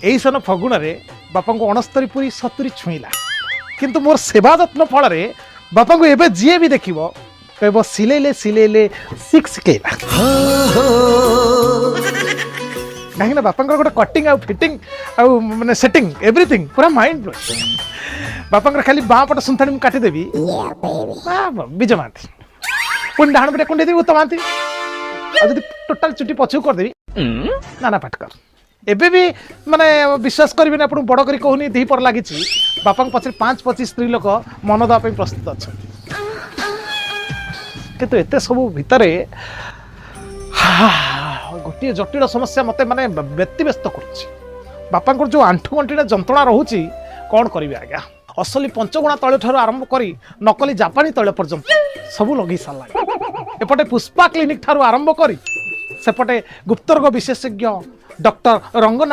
एई सन फगुण रे बापा को 69 पूरी 70 छुईला किंतु मोर सेवा जत्न फल रे बापा को एबे जीए भी देखिबो कहबो सिलेले 6 केला कहीं बापा गोटे कटिंग आउ फिटिंग आउ माने सेटिंग एवरीथिंग पूरा माइंड ब्लो बापा खाली बाँ पट सुंथाणी काटिदेवी विजय महांती पुणी डाण पटे कुंडे देवी उत्तम महांती टोटाल चुटी पछू करदेवी नाना पाटकर एबे भी माने विश्वास करेंगे आप बड़ कर कहूनी दी पर लगी बापा पचर 5-25 स्त्री लोक मन देवाई प्रस्तुत अच्छा किंतु एते सब भितर गोटे जटिल समस्या मत माने व्यतिव्यस्त कर बापा जो आंठू गंठीटा जंत्रणा रोचे कौन करेंगे आज्ञा असली पंचगुणा तैल ठार आरंभ कर नकली जापानी तैल पर्यंत सब लगे सारा एपटे पुष्पा क्लिनिक ठार आरंभ कर सेपटे गुप्तरोग विशेषज्ञ डॉक्टर रंगना